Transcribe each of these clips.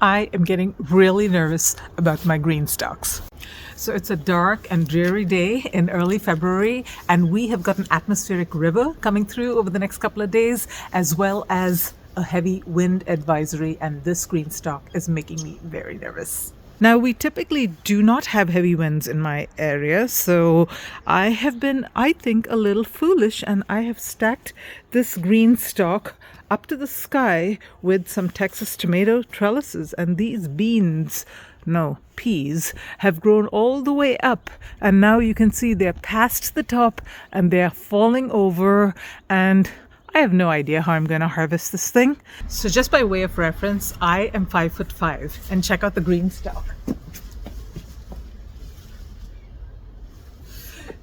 I am getting really nervous about my GreenStalks. So it's a dark and dreary day in early February, and we have got an atmospheric river coming through over the next couple of days, as well as a heavy wind advisory, and this GreenStalk is making me very nervous. Now, we typically do not have heavy winds in my area, so I have been, I think, a little foolish, and I have stacked this GreenStalk up to the sky with some Texas tomato trellises, and these peas have grown all the way up, and now you can see they're past the top and they're falling over, and I have no idea how I'm going to harvest this thing. So just by way of reference, I am 5'5", and check out the GreenStalk.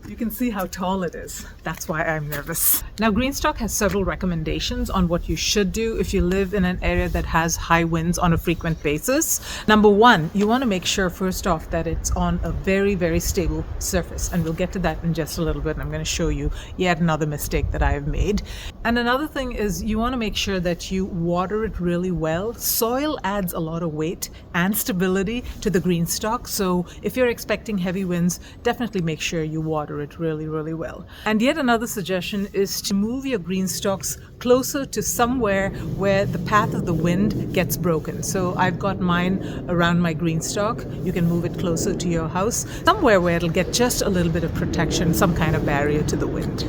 You can see how tall it is. That's why I'm nervous. Now, GreenStalk has several recommendations on what you should do if you live in an area that has high winds on a frequent basis. Number one, you want to make sure first off that it's on a very, very stable surface. And we'll get to that in just a little bit. I'm going to show you yet another mistake that I have made. And another thing is you want to make sure that you water it really well. Soil adds a lot of weight and stability to the GreenStalk. So if you're expecting heavy winds, definitely make sure you water it really, really well. And yet another suggestion is to move your GreenStalks closer to somewhere where the path of the wind gets broken. So I've got mine around my GreenStalk. You can move it closer to your house, somewhere where it'll get just a little bit of protection, some kind of barrier to the wind.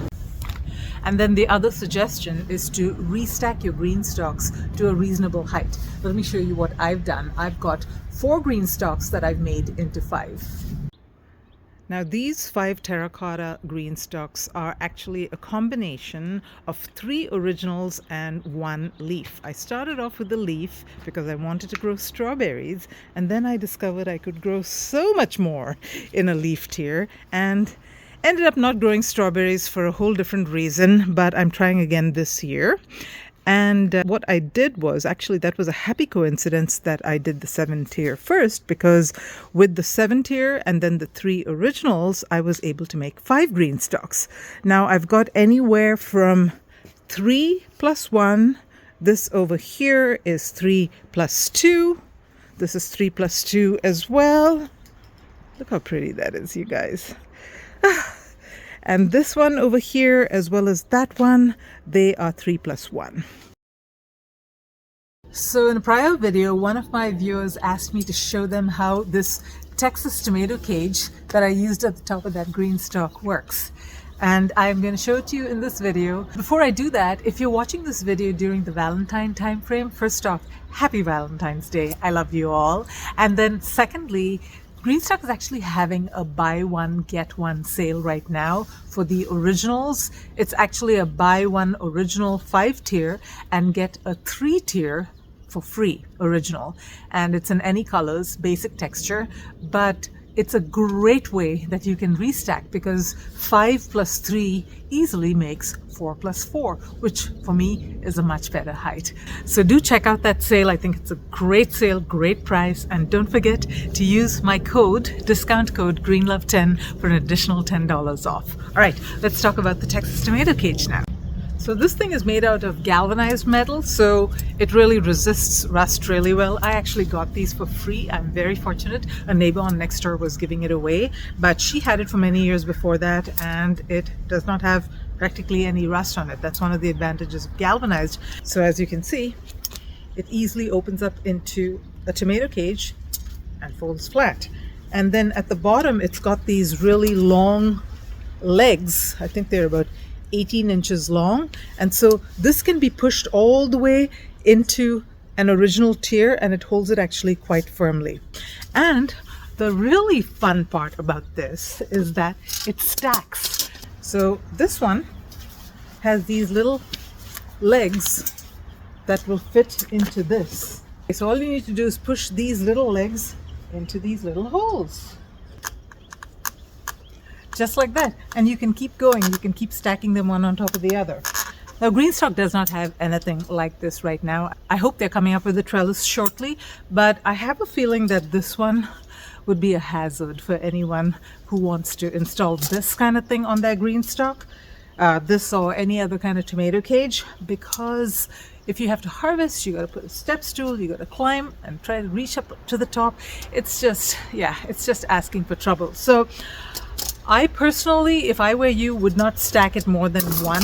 And then the other suggestion is to restack your GreenStalks to a reasonable height. Let me show you what I've done. I've got 4 GreenStalks that I've made into 5. Now, these 5 terracotta GreenStalks are actually a combination of 3 originals and 1 leaf. I started off with the leaf because I wanted to grow strawberries, and then I discovered I could grow so much more in a leaf tier, and ended up not growing strawberries for a whole different reason, but I'm trying again this year. And what I did was, actually that was a happy coincidence that I did the 7 tier first, because with the 7 tier and then the 3 originals, I was able to make 5 GreenStalks. Now I've got anywhere from 3 plus 1. This over here is 3 plus 2. This is 3 plus 2 as well. Look how pretty that is, you guys. And this one over here, as well as that one, they are 3 plus 1. So in a prior video, one of my viewers asked me to show them how this Texas tomato cage that I used at the top of that GreenStalk works. And I'm going to show it to you in this video. Before I do that, if you're watching this video during the Valentine time frame, first off, happy Valentine's Day. I love you all. And then secondly, GreenStalk is actually having a buy one get one sale right now for the originals. It's actually a buy one original 5 tier and get a 3 tier for free original. And it's in any colors, basic texture, but it's a great way that you can restack, because 5 plus 3 easily makes 4 plus 4, which for me is a much better height. So do check out that sale. I think it's a great sale, great price. And don't forget to use my discount code GREENLOVE10 for an additional $10 off. All right, let's talk about the Texas tomato cage now. So this thing is made out of galvanized metal, so it really resists rust really well. I actually got these for free. I'm very fortunate. A neighbor on next door was giving it away, but she had it for many years before that, and it does not have practically any rust on it. That's one of the advantages of galvanized. So as you can see, it easily opens up into a tomato cage and folds flat. And then at the bottom, it's got these really long legs. I think they're about 18 inches long, and so this can be pushed all the way into an original tier, and it holds it actually quite firmly. And the really fun part about this is that it stacks. So this one has these little legs that will fit into this. So all you need to do is push these little legs into these little holes. Just like that, and you can keep going. You can keep stacking them one on top of the other. Now, GreenStalk does not have anything like this right now. I hope they're coming up with a trellis shortly, but I have a feeling that this one would be a hazard for anyone who wants to install this kind of thing on their GreenStalk, this or any other kind of tomato cage, because If you have to harvest, you got to put a step stool, you got to climb and try to reach up to the top. It's just, yeah, it's just asking for trouble. So I personally, if I were you, would not stack it more than one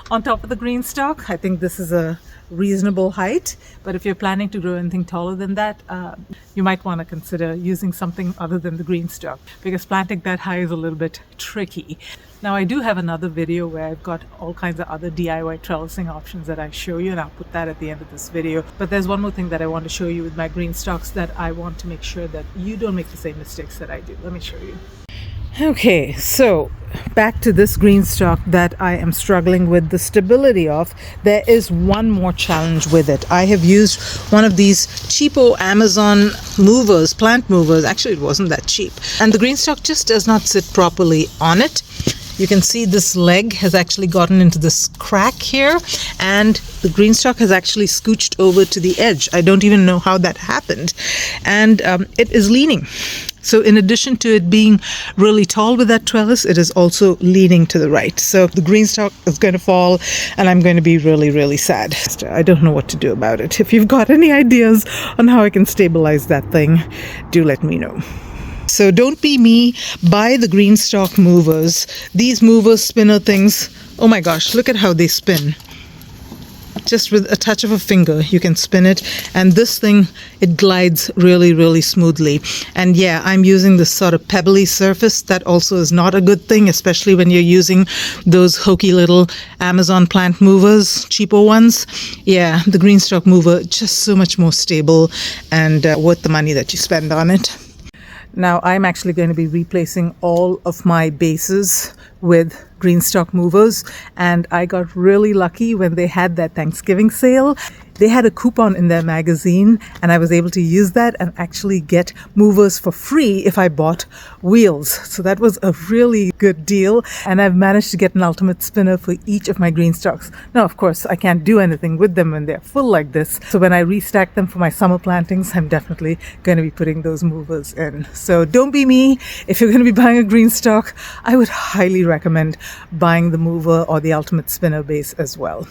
on top of the GreenStalk. I think this is a reasonable height, but if you're planning to grow anything taller than that, you might want to consider using something other than the GreenStalk, because planting that high is a little bit tricky. Now, I do have another video where I've got all kinds of other DIY trellising options that I show you, and I'll put that at the end of this video. But there's one more thing that I want to show you with my GreenStalks that I want to make sure that you don't make the same mistakes that I do. Let me show you. Okay, so back to this GreenStalk that I am struggling with the stability of. There is one more challenge with it. I have used one of these cheapo Amazon movers, plant movers. Actually, it wasn't that cheap. And the GreenStalk just does not sit properly on it. You can see this leg has actually gotten into this crack here, and the GreenStalk has actually scooched over to the edge. I don't even know how that happened. And it is leaning. So in addition to it being really tall with that trellis, it is also leaning to the right. So the GreenStalk is going to fall, and I'm going to be really, really sad. I don't know what to do about it. If you've got any ideas on how I can stabilize that thing, do let me know. So don't be me, buy the GreenStalk movers. These mover spinner things, oh my gosh, look at how they spin. Just with a touch of a finger, you can spin it. And this thing, it glides really, really smoothly. And yeah, I'm using this sort of pebbly surface. That also is not a good thing, especially when you're using those hokey little Amazon plant movers, cheaper ones. Yeah, the GreenStalk mover, just so much more stable and worth the money that you spend on it. Now, I'm actually going to be replacing all of my bases with GreenStalk movers, and I got really lucky when they had that Thanksgiving sale. They had a coupon in their magazine, and I was able to use that and actually get movers for free if I bought wheels. So that was a really good deal, and I've managed to get an ultimate spinner for each of my GreenStalks. Now, of course, I can't do anything with them when they're full like this. So when I restack them for my summer plantings, I'm definitely going to be putting those movers in. So don't be me. If you're going to be buying a GreenStalk, I would highly recommend buying the mover or the ultimate spinner base as well.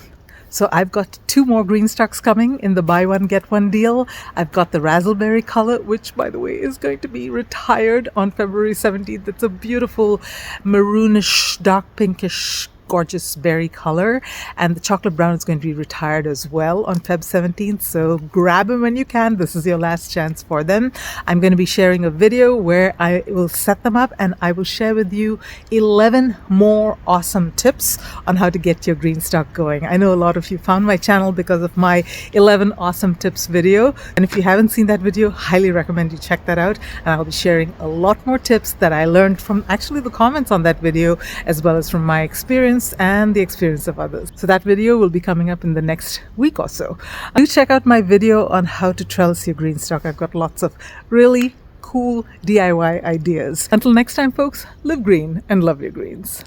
So I've got 2 more GreenStalks coming in the buy one get one deal. I've got the raspberry color, which by the way is going to be retired on February 17th. It's a beautiful maroonish, dark pinkish, gorgeous berry color, and the chocolate brown is going to be retired as well on Feb 17th. So grab them when you can. This is your last chance for them. I'm going to be sharing a video where I will set them up, and I will share with you 11 more awesome tips on how to get your GreenStalk going. I know a lot of you found my channel because of my 11 awesome tips video, and if you haven't seen that video, highly recommend you check that out. And I'll be sharing a lot more tips that I learned from actually the comments on that video, as well as from my experience and the experience of others. So that video will be coming up in the next week or so. Do check out my video on how to trellis your GreenStalk. I've got lots of really cool DIY ideas. Until next time, folks, live green and love your greens.